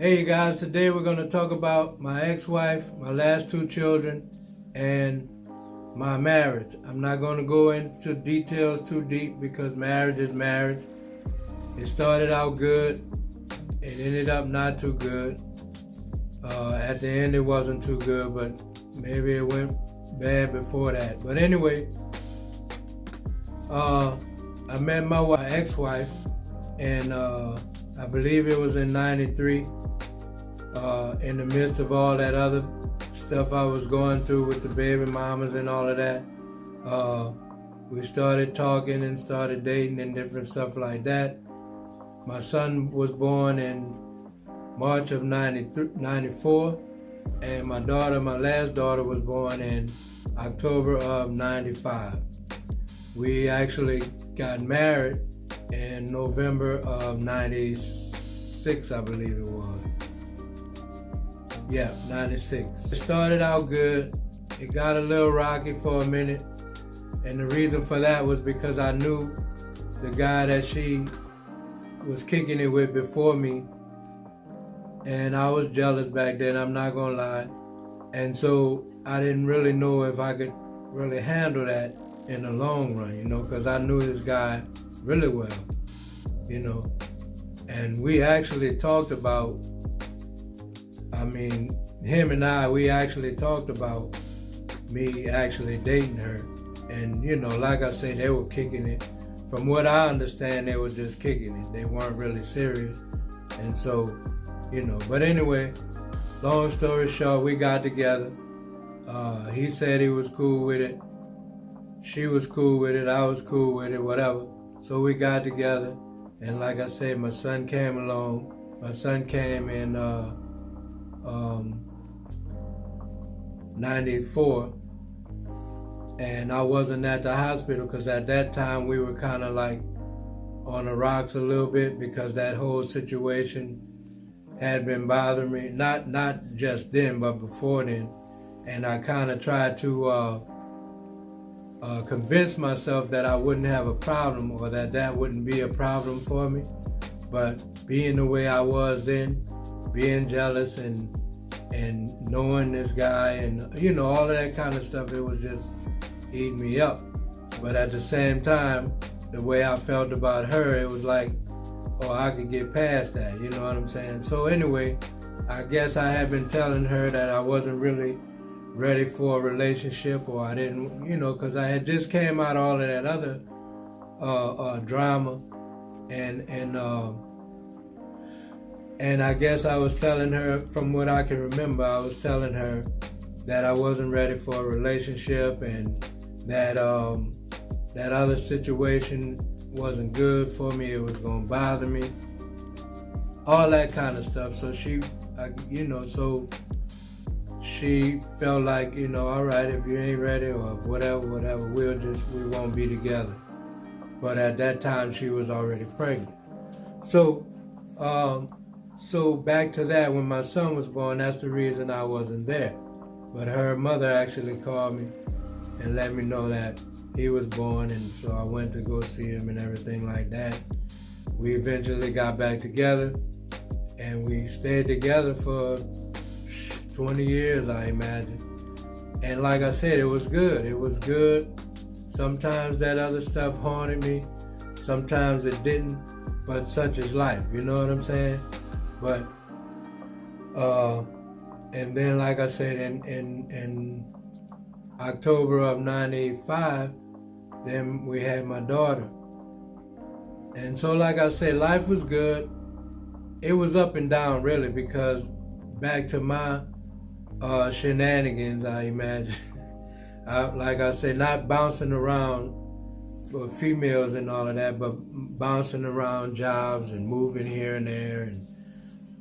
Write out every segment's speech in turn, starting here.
Hey guys, today we're going to talk about my ex-wife, my last two children, and my marriage. I'm not going to go into details too deep because marriage is marriage. It started out good. It ended up not too good. At the end it wasn't too good, but maybe it went bad before that. But anyway, I met my ex-wife, and I believe it was in 93. In the midst of all that other stuff I was going through with the baby mamas and all of that, we started talking and started dating and different stuff like that. My son was born in March of 94, and my last daughter, was born in October of 95. We actually got married in November of 96, I believe it was. Yeah, 96. It started out good. It got a little rocky for a minute. And the reason for that was because I knew the guy that she was kicking it with before me. And I was jealous back then, I'm not gonna lie. And so I didn't really know if I could really handle that in the long run, because I knew this guy really well, And we actually talked about, him and we actually talked about me actually dating her. And, like I said, they were kicking it. From what I understand, they were just kicking it. They weren't really serious. And so, but anyway, long story short, we got together. He said he was cool with it. She was cool with it. I was cool with it, whatever. So we got together. And like I said, my son came along. My son came in 94, and I wasn't at the hospital because at that time we were kind of like on the rocks a little bit because that whole situation had been bothering me, not just then but before then. And I kind of tried to convince myself that I wouldn't have a problem, or that wouldn't be a problem for me. But being the way I was then, being jealous and knowing this guy and all of that kind of stuff, it was just eating me up. But at the same time, the way I felt about her, it was like, oh, I could get past that, you know what I'm saying? So anyway, I guess I had been telling her that I wasn't really ready for a relationship, or I didn't, because I had just came out all of that other drama, and I guess I was telling her, from what I can remember, I was telling her that I wasn't ready for a relationship, and that that other situation wasn't good for me. It was going to bother me. All that kind of stuff. So she felt like, all right, if you ain't ready or whatever, we won't be together. But at that time, she was already pregnant. So back to that, when my son was born, that's the reason I wasn't there. But her mother actually called me and let me know that he was born, and so I went to go see him and everything like that. We eventually got back together, and we stayed together for 20 years, I imagine. And like I said, it was good. It was good. Sometimes that other stuff haunted me. Sometimes it didn't. But such is life, you know what I'm saying? But, and then like I said, in October of 95, then we had my daughter. And so like I said, life was good. It was up and down really, because back to my shenanigans, I imagine. Like I said, not bouncing around for females and all of that, but bouncing around jobs and moving here and there. And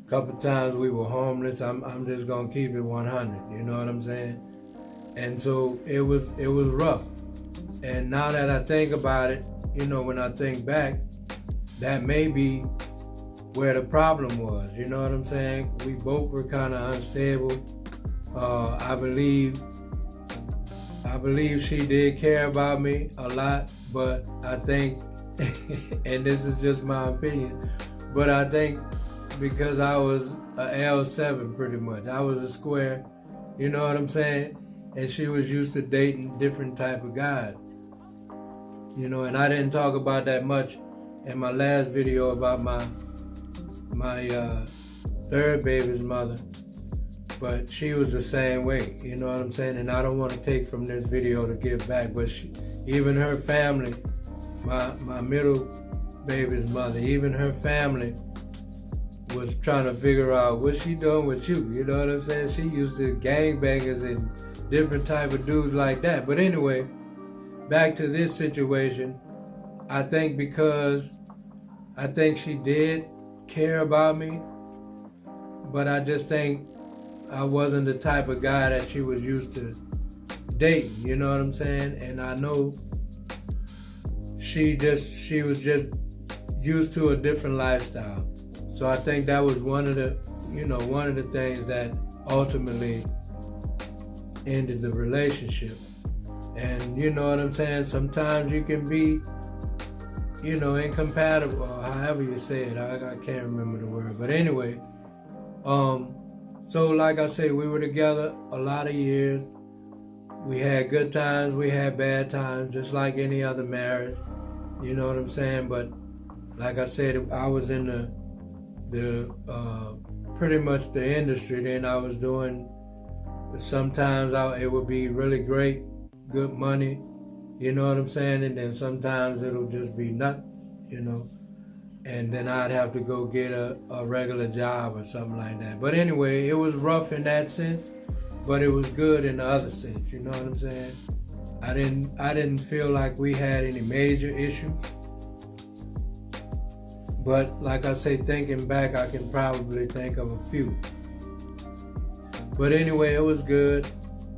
a couple times we were homeless. I'm just gonna keep it 100. You know what I'm saying? And so it was rough. And now that I think about it, when I think back, that may be where the problem was. You know what I'm saying? We both were kind of unstable. I believe she did care about me a lot, but I think, and this is just my opinion, but I think because I was a L7 pretty much. I was a square, you know what I'm saying? And she was used to dating different type of guys. You know, and I didn't talk about that much in my last video about my third baby's mother. But she was the same way, you know what I'm saying? And I don't want to take from this video to give back, but even her family, my middle baby's mother, even her family was trying to figure out what she doing with you, you know what I'm saying? She used to gangbangers and different type of dudes like that. But anyway, back to this situation, I think she did care about me, but I just think I wasn't the type of guy that she was used to dating, you know what I'm saying? And I know she was just used to a different lifestyle. So I think that was one of the things that ultimately ended the relationship. And you know what I'm saying? Sometimes you can be, you know, incompatible, or however you say it. I can't remember the word. But anyway, so like I say, we were together a lot of years. We had good times, we had bad times, just like any other marriage. You know what I'm saying? But like I said, I was in the pretty much the industry then. I was doing, sometimes it would be really great, good money, you know what I'm saying? And then sometimes it'll just be nothing, you know? And then I'd have to go get a regular job or something like that. But anyway, it was rough in that sense, but it was good in the other sense, you know what I'm saying? I didn't feel like we had any major issues. But like I say, thinking back, I can probably think of a few. But anyway, it was good.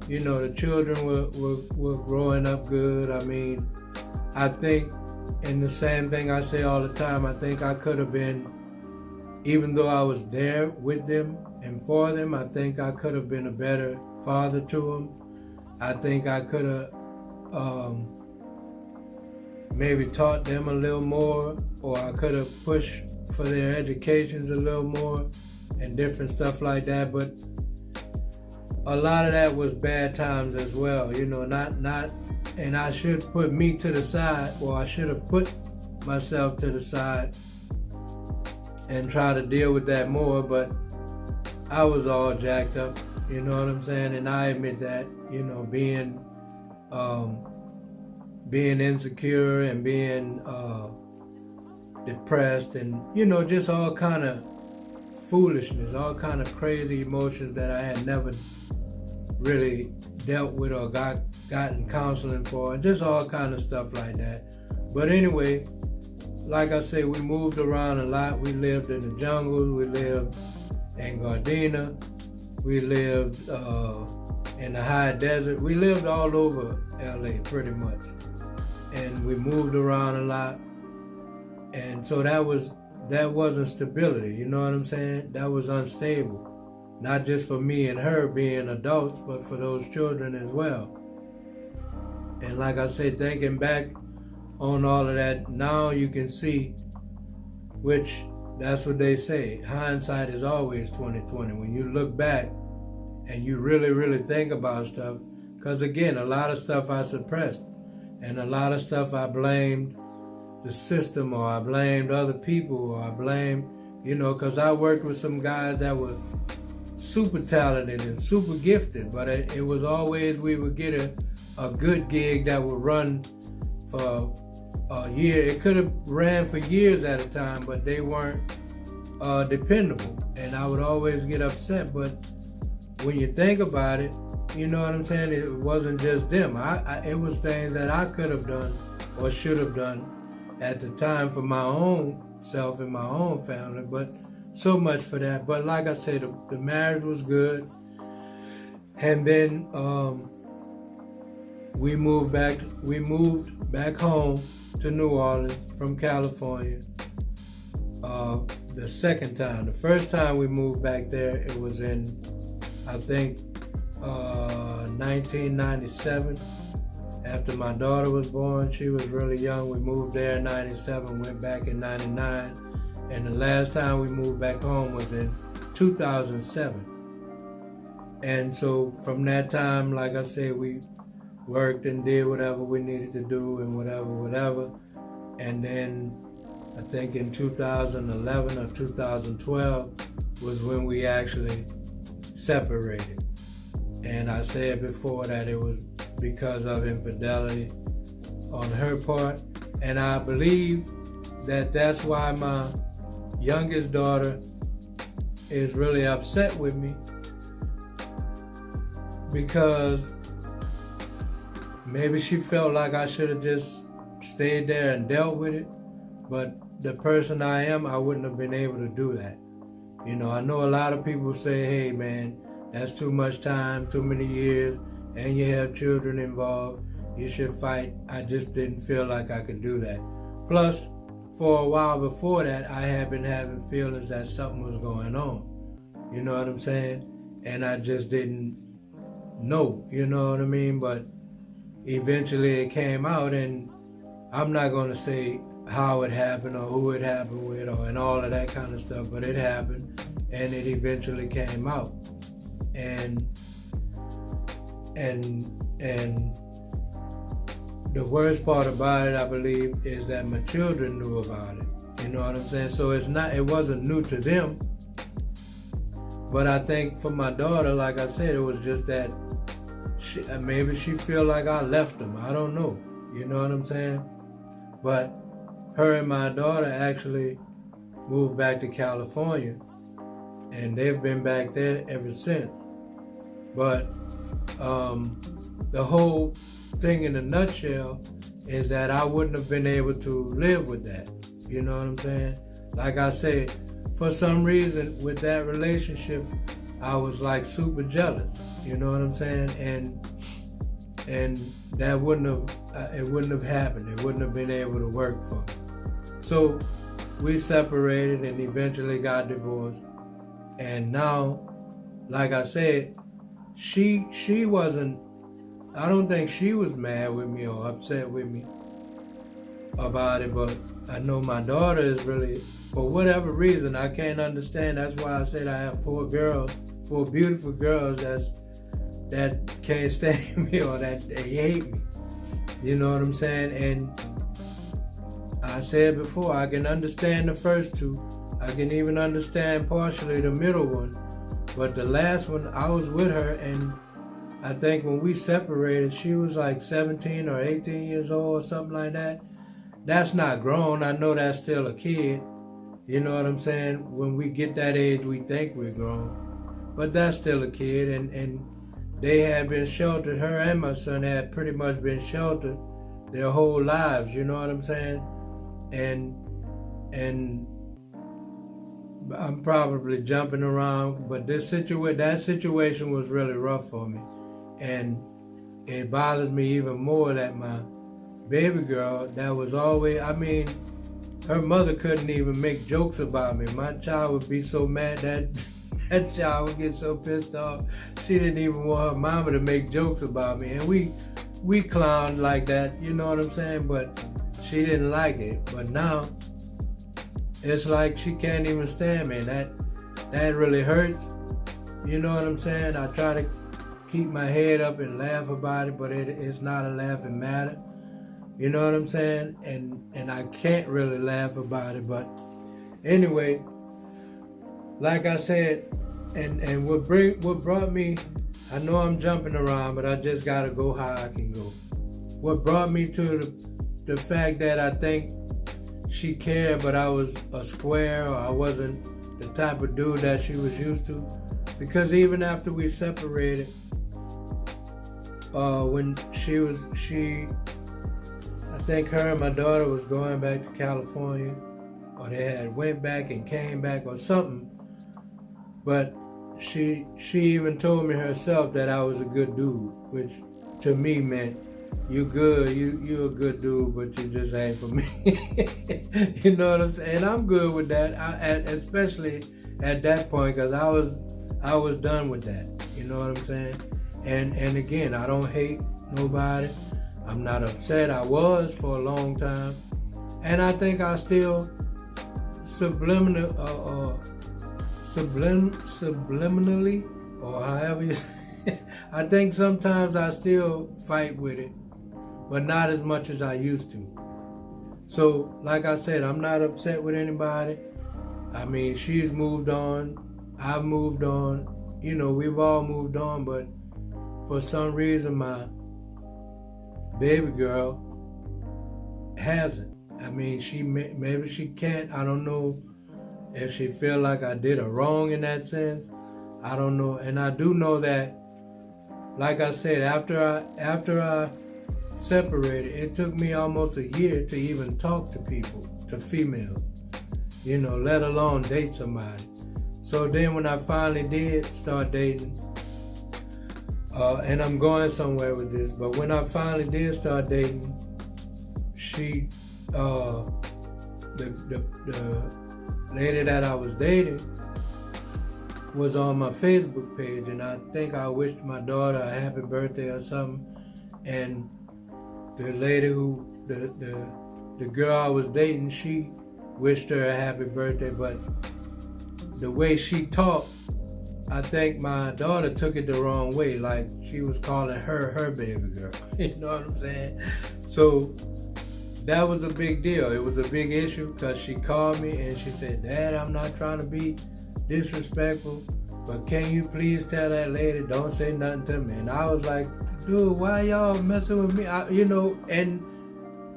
You know, the children were growing up good. I mean, I think, and the same thing I say all the time, I think I could have been, even though I was there with them and for them, I think I could have been a better father to them. I think I could have maybe taught them a little more, or I could have pushed for their educations a little more and different stuff like that. But a lot of that was bad times as well, you know, not, and I should put me to the side, or I should have put myself to the side and try to deal with that more, but I was all jacked up, you know what I'm saying? And I admit that, you know, being insecure and being depressed and, you know, just all kind of foolishness, all kind of crazy emotions that I had never really dealt with or gotten counseling for, and just all kind of stuff like that. But anyway, like I say, we moved around a lot. We lived in the jungle, we lived in Gardena, we lived in the high desert. We lived all over LA pretty much. And we moved around a lot. And so that wasn't stability, you know what I'm saying? That was unstable. Not just for me and her being adults, but for those children as well. And like I said, thinking back on all of that, now you can see, which that's what they say, hindsight is always 20/20. When you look back and you really, really think about stuff, because again, a lot of stuff I suppressed, and a lot of stuff I blamed the system, or I blamed other people, or I blamed, you know, because I worked with some guys that were super talented and super gifted, but it was always, we would get a good gig that would run for a year. It could have ran for years at a time, but they weren't dependable, and I would always get upset. But when you think about it, you know what I'm saying, it wasn't just them. It was things that I could have done or should have done at the time for my own self and my own family. But so much for that. But like I said, the marriage was good. And then we moved back home to New Orleans from California. The second time. The first time we moved back there, it was in, I think, 1997. After my daughter was born, she was really young. We moved there in 97, went back in 99. And the last time we moved back home was in 2007. And so from that time, like I said, we worked and did whatever we needed to do and whatever. And then I think in 2011 or 2012 was when we actually separated. And I said before that it was because of infidelity on her part. And I believe that that's why my youngest daughter is really upset with me, because maybe she felt like I should have just stayed there and dealt with it. But the person I am, I wouldn't have been able to do that. You know, I know a lot of people say, hey man, that's too much time, too many years, and you have children involved, you should fight. I just didn't feel like I could do that. Plus, for a while before that, I had been having feelings that something was going on. You know what I'm saying? And I just didn't know, you know what I mean? But eventually it came out, and I'm not going to say how it happened or who it happened with and all of that kind of stuff, but it happened, and it eventually came out. And the worst part about it, I believe, is that my children knew about it. You know what I'm saying? So it wasn't new to them. But I think for my daughter, like I said, it was just that maybe she feel like I left them. I don't know. You know what I'm saying? But her and my daughter actually moved back to California, and they've been back there ever since. But the whole thing in a nutshell is that I wouldn't have been able to live with that. You know what I'm saying? Like I said, for some reason with that relationship, I was like super jealous. You know what I'm saying? And that it wouldn't have happened. It wouldn't have been able to work for me. So we separated and eventually got divorced. And now, like I said, she wasn't, I don't think she was mad with me or upset with me about it, but I know my daughter is really, for whatever reason, I can't understand. That's why I said I have four beautiful girls that can't stand me or that they hate me. You know what I'm saying? And I said before, I can understand the first two. I can even understand partially the middle one. But the last one, I was with her, and I think when we separated, she was like 17 or 18 years old or something like that. That's not grown. I know that's still a kid. You know what I'm saying? When we get that age, we think we're grown. But that's still a kid, and they had been sheltered. Her and my son had pretty much been sheltered their whole lives, you know what I'm saying? And I'm probably jumping around, but that situation was really rough for me. And it bothers me even more that my baby girl, that was always, I mean, her mother couldn't even make jokes about me. My child would be so mad that child would get so pissed off. She didn't even want her mama to make jokes about me. And we clowned like that, you know what I'm saying? But she didn't like it. But now, it's like she can't even stand me. That really hurts. You know what I'm saying? I try to keep my head up and laugh about it, but it's not a laughing matter. You know what I'm saying? And I can't really laugh about it. But anyway, like I said, and what brought me, I know I'm jumping around, but I just gotta go how I can go. What brought me to the fact that I think she cared, but I was a square, or I wasn't the type of dude that she was used to. Because even after we separated, when I think her and my daughter was going back to California, or they had went back and came back or something. But she even told me herself that I was a good dude, which to me meant, you good, you're a good dude, but you just ain't for me. You know what I'm saying? And I'm good with that, especially at that point, because I was done with that. You know what I'm saying? And again, I don't hate nobody. I'm not upset. I was for a long time, and I think I still subliminally, or however you say. I think sometimes I still fight with it, but not as much as I used to. So, like I said, I'm not upset with anybody. I mean, she's moved on. I've moved on. You know, we've all moved on, but for some reason, my baby girl hasn't. I mean, maybe she can't. I don't know if she feel like I did her wrong in that sense. I don't know. And I do know that, like I said, after I separated, it took me almost a year to even talk to people, to females, you know, let alone date somebody. So then when I finally did start dating, and I'm going somewhere with this, but when I finally did start dating, she, the lady that I was dating was on my Facebook page, and I think I wished my daughter a happy birthday or something, and the lady who, the girl I was dating, she wished her a happy birthday, but the way she talked, I think my daughter took it the wrong way, like she was calling her baby girl. You know what I'm saying? So that was a big deal. It was a big issue because she called me and she said, "Dad, I'm not trying to be disrespectful, but can you please tell that lady don't say nothing to me?" And I was like, "Dude, why y'all messing with me?" And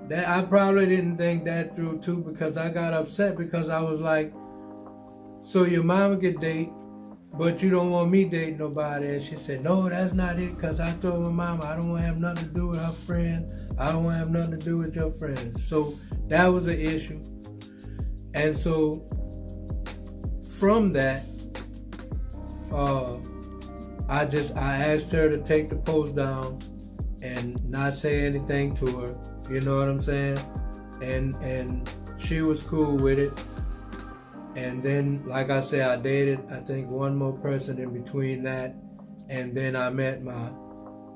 that I probably didn't think that through too, because I got upset because I was like, "So your mama could date, but you don't want me dating nobody?" And she said, "No, that's not it, because I told my mama I don't want to have nothing to do with her friends. I don't want to have nothing to do with your friends." So that was an issue. And so from that, I asked her to take the post down and not say anything to her. You know what I'm saying? And she was cool with it. And then, like I said, I dated, I think, one more person in between that. And then I met my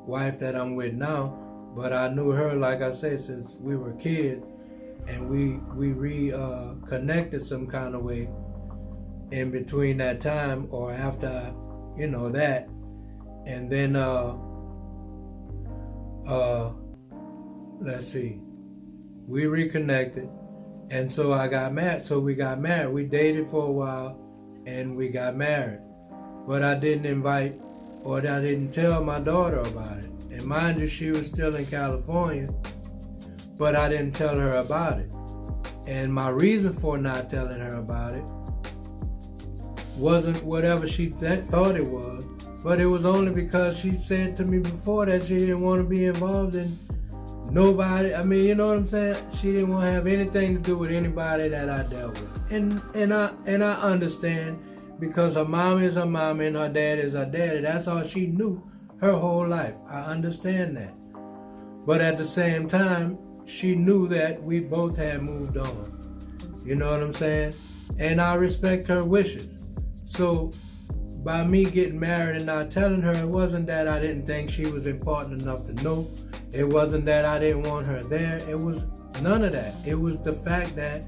wife that I'm with now. But I knew her, like I said, since we were kids. And we reconnected some kind of way in between that time or after, you know, that. And then, let's see, we reconnected. And so I got married. So we got married. We dated for a while and we got married. But I didn't invite, or I didn't tell my daughter about it. And mind you, she was still in California, but I didn't tell her about it. And my reason for not telling her about it wasn't whatever she thought it was, but it was only because she said to me before that she didn't want to be involved in nobody. I mean, you know what I'm saying? She didn't want to have anything to do with anybody that I dealt with. And I understand, because her mom is her mom and her dad is her daddy. That's all she knew her whole life. I understand that. But at the same time, she knew that we both had moved on. You know what I'm saying? And I respect her wishes. So by me getting married and not telling her, it wasn't that I didn't think she was important enough to know. It wasn't that I didn't want her there. It was none of that. It was the fact that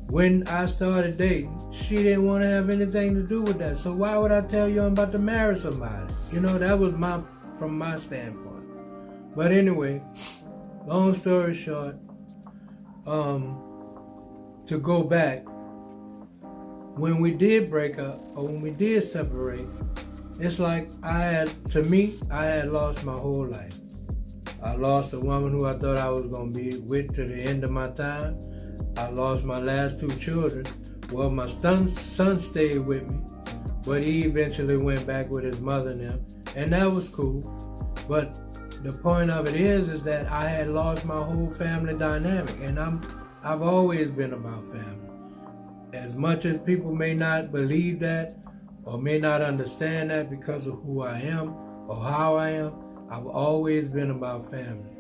when I started dating, she didn't want to have anything to do with that. So why would I tell you I'm about to marry somebody? You know, that was from my standpoint. But anyway, long story short, to go back, when we did break up or when we did separate, it's like I had lost my whole life. I lost the woman who I thought I was going to be with to the end of my time. I lost my last two children. Well, my son stayed with me, but he eventually went back with his mother and them, and that was cool. But the point of it is that I had lost my whole family dynamic, and I've always been about family. As much as people may not believe that or may not understand that because of who I am or how I am, I've always been about family.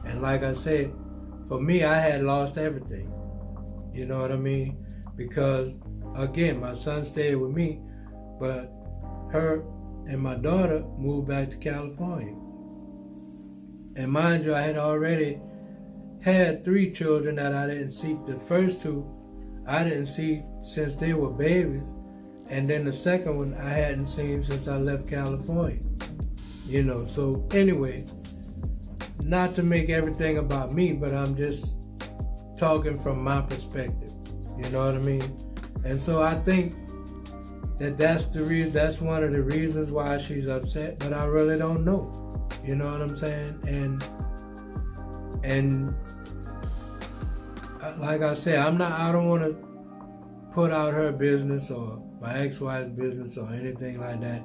And like I said, for me, I had lost everything. You know what I mean? Because, again, my son stayed with me, but her and my daughter moved back to California. And mind you, I had already had 3 children that I didn't see. The first 2, I didn't see since they were babies. And then the second one I hadn't seen since I left California. You know, so anyway, not to make everything about me, but I'm just talking from my perspective. You know what I mean? And so I think that's the reason. That's one of the reasons why she's upset. But I really don't know. You know what I'm saying? And like I said, I don't want to put out her business or my ex-wife's business or anything like that.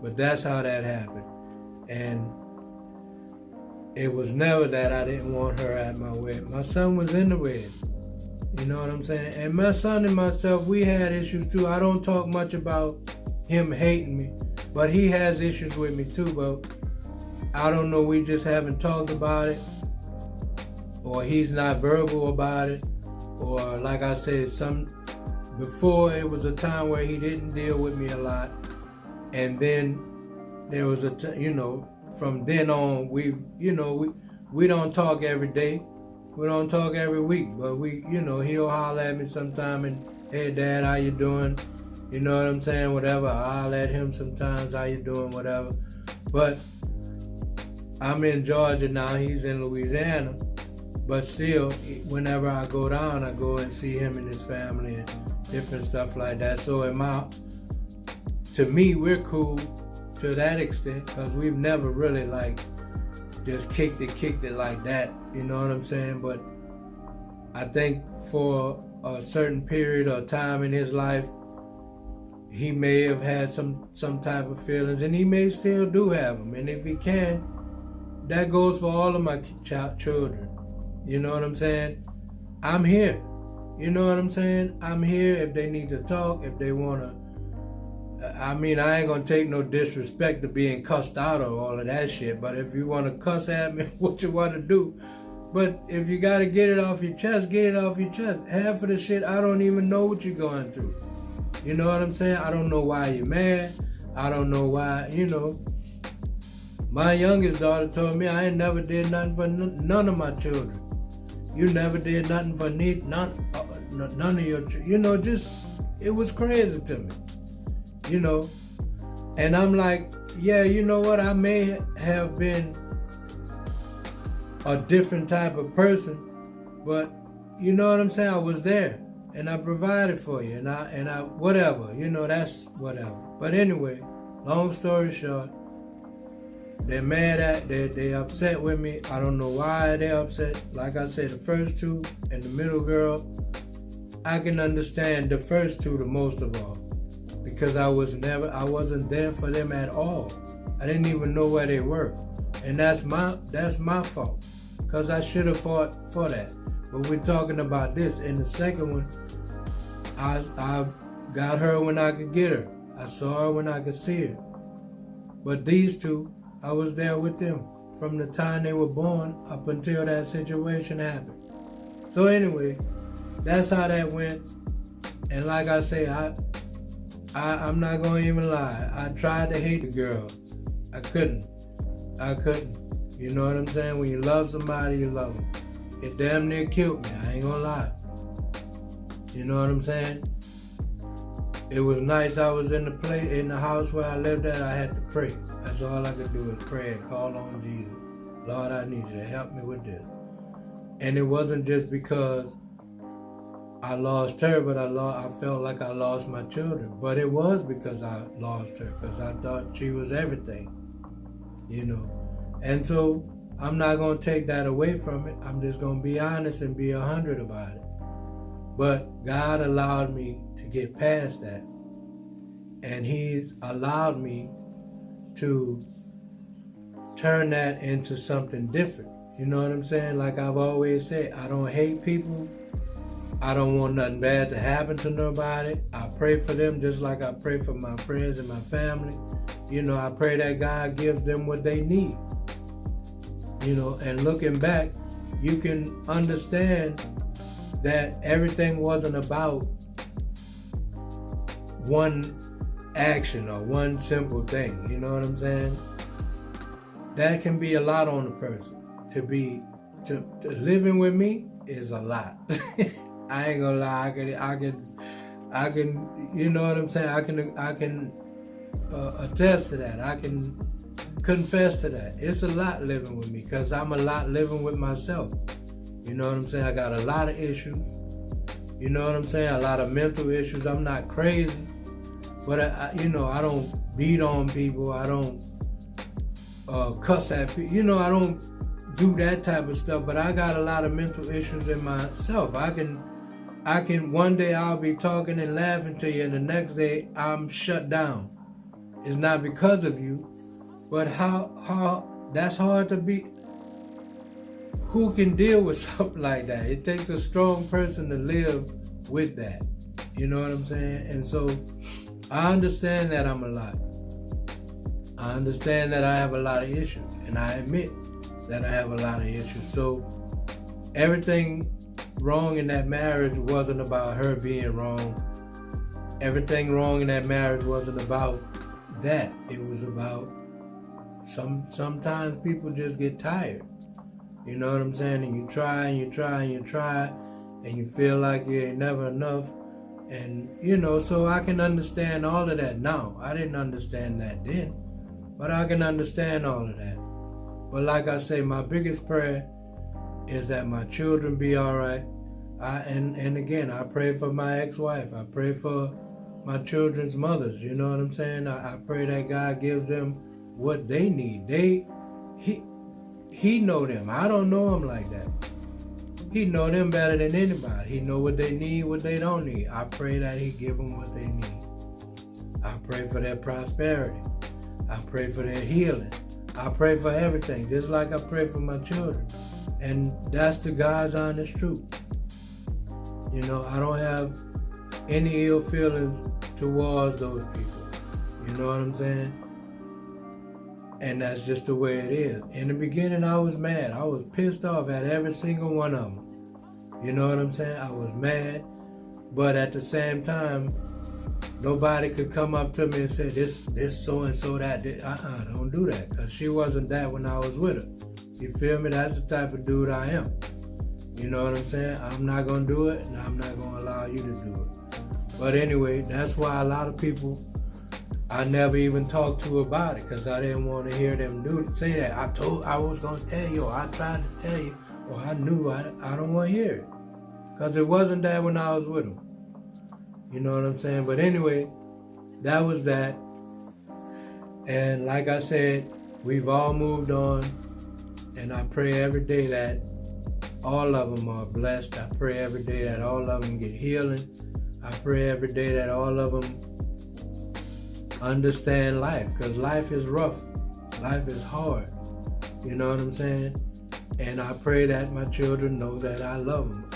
But that's how that happened. And it was never that I didn't want her at my wedding. My son was in the wedding. You know what I'm saying? And my son and myself, we had issues too. I don't talk much about him hating me, but he has issues with me too. But I don't know, we just haven't talked about it, or he's not verbal about it, or like I said, before it was a time where he didn't deal with me a lot, and then there was from then on we don't talk every day. We don't talk every week, but he'll holler at me sometime and, hey Dad, how you doing? You know what I'm saying? Whatever. I'll holler at him sometimes, how you doing? Whatever. But I'm in Georgia now, he's in Louisiana. But still, whenever I go down, I go and see him and his family and different stuff like that. So to me, we're cool to that extent, because we've never really just kicked it like that, you know what I'm saying? But I think for a certain period of time in his life, he may have had some type of feelings, and he may still do have them. And if he can, that goes for all of my children. You know what I'm saying? I'm here. You know what I'm saying? I'm here if they need to talk, if they want to. I mean, I ain't gonna take no disrespect to being cussed out or all of that shit, but if you want to cuss at me, what you want to do. But if you got to get it off your chest, get it off your chest. Half of the shit, I don't even know what you're going through. You know what I'm saying? I don't know why you're mad. I don't know why, My youngest daughter told me I ain't never did nothing for none of my children. You never did nothing for none of your children. It was crazy to me. And I'm like, yeah, you know what? I may have been a different type of person, but you know what I'm saying? I was there and I provided for you and I whatever, that's whatever. But anyway, long story short, they're mad they're upset with me. I don't know why they're upset. Like I said, the first two and the middle girl, I can understand the first two the most of all. Because I wasn't there for them at all. I didn't even know where they were. And that's my fault. Because I should have fought for that. But we're talking about this. And the second one, I got her when I could get her. I saw her when I could see her. But these two, I was there with them from the time they were born up until that situation happened. So anyway, that's how that went. And like I say, I'm not going to even lie. I tried to hate the girl. I couldn't. You know what I'm saying? When you love somebody, you love them. It damn near killed me. I ain't going to lie. You know what I'm saying? It was nice. I was in the house where I lived at. I had to pray. That's all I could do is pray and call on Jesus. Lord, I need you to help me with this. And it wasn't just because I lost her, but I felt like I lost my children. But it was because I lost her, because I thought she was everything, And so I'm not going to take that away from it. I'm just going to be honest and be 100 about it. But God allowed me to get past that. And He's allowed me to turn that into something different. You know what I'm saying? Like I've always said, I don't hate people. I don't want nothing bad to happen to nobody. I pray for them just like I pray for my friends and my family. I pray that God gives them what they need. And looking back, you can understand that everything wasn't about one action or one simple thing. You know what I'm saying? That can be a lot on a person. To living with me is a lot. I ain't gonna lie. I can. You know what I'm saying? I can attest to that. I can confess to that. It's a lot living with me because I'm a lot living with myself. You know what I'm saying? I got a lot of issues. You know what I'm saying? A lot of mental issues. I'm not crazy, but I don't beat on people. I don't cuss at people. I don't do that type of stuff. But I got a lot of mental issues in myself. I can. One day I'll be talking and laughing to you, and the next day I'm shut down. It's not because of you, but how that's hard to be. Who can deal with something like that? It takes a strong person to live with that. You know what I'm saying? And so I understand that I'm a lot. I understand that I have a lot of issues, and I admit that I have a lot of issues. So everything wrong in that marriage wasn't about her being wrong. Everything wrong in that marriage wasn't about that. It was about sometimes people just get tired. You know what I'm saying? And you try and you try and you try and you feel like you ain't never enough. And so I can understand all of that now. I didn't understand that then, but I can understand all of that. But like I say, my biggest prayer is that my children be all right. And again, I pray for my ex-wife. I pray for my children's mothers. You know what I'm saying? I pray that God gives them what they need. He know them. I don't know them like that. He know them better than anybody. He know what they need, what they don't need. I pray that he give them what they need. I pray for their prosperity. I pray for their healing. I pray for everything, just like I pray for my children. And that's the God's honest truth. I don't have any ill feelings towards those people. You know what I'm saying? And that's just the way it is. In the beginning, I was mad. I was pissed off at every single one of them. You know what I'm saying? I was mad. But at the same time, nobody could come up to me and say, this so-and-so, that. Don't do that. Because she wasn't that when I was with her. You feel me? That's the type of dude I am. You know what I'm saying? I'm not going to do it, and I'm not going to allow you to do it. But anyway, that's why a lot of people I never even talked to about it, because I didn't want to hear them say that. I was going to tell you, or I tried to tell you, or I knew. I don't want to hear it. Because it wasn't that when I was with them. You know what I'm saying? But anyway, that was that. And like I said, we've all moved on. And I pray every day that all of them are blessed. I pray every day that all of them get healing. I pray every day that all of them understand life, because life is rough. Life is hard. You know what I'm saying? And I pray that my children know that I love them.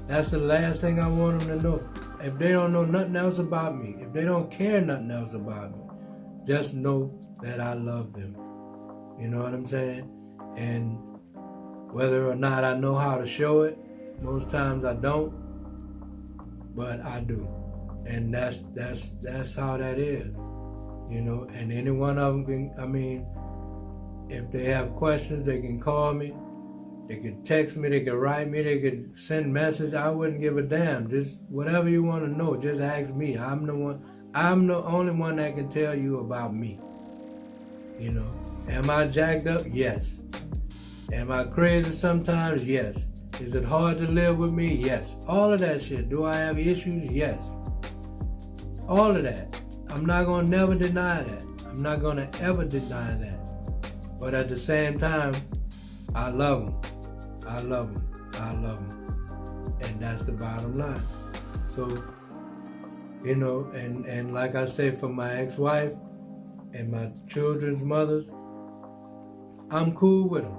That's the last thing I want them to know. If they don't know nothing else about me, if they don't care nothing else about me, just know that I love them. You know what I'm saying? And whether or not I know how to show it, most times I don't, but I do. And that's how that is. And any one of them can, if they have questions, they can call me, they can text me, they can write me, they can send message. I wouldn't give a damn. Just whatever you want to know, just ask me. I'm the only one that can tell you about me. Am I jacked up? Yes. Am I crazy sometimes? Yes. Is it hard to live with me? Yes. All of that shit. Do I have issues? Yes. All of that. I'm not going to never deny that. I'm not going to ever deny that. But at the same time, I love them. I love them. I love them. And that's the bottom line. So, and like I say, for my ex-wife and my children's mothers, I'm cool with them.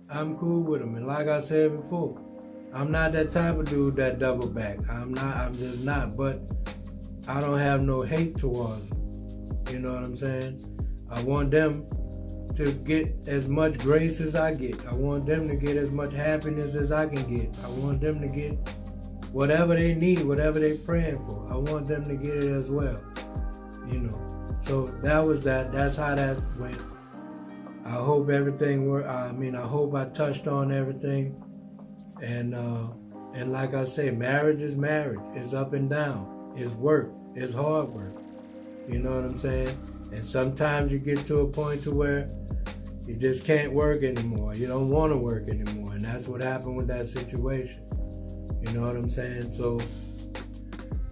I'm cool with them. And like I said before, I'm not that type of dude that double back. I'm just not. But I don't have no hate towards them. You know what I'm saying? I want them to get as much grace as I get. I want them to get as much happiness as I can get. I want them to get whatever they need, whatever they're praying for. I want them to get it as well. So that was that. That's how that went. I hope everything worked. I hope I touched on everything. And And like I say, marriage is marriage. It's up and down. It's work. It's hard work. You know what I'm saying? And sometimes you get to a point to where you just can't work anymore. You don't want to work anymore. And that's what happened with that situation. You know what I'm saying? So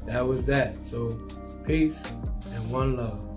that was that. So peace and one love.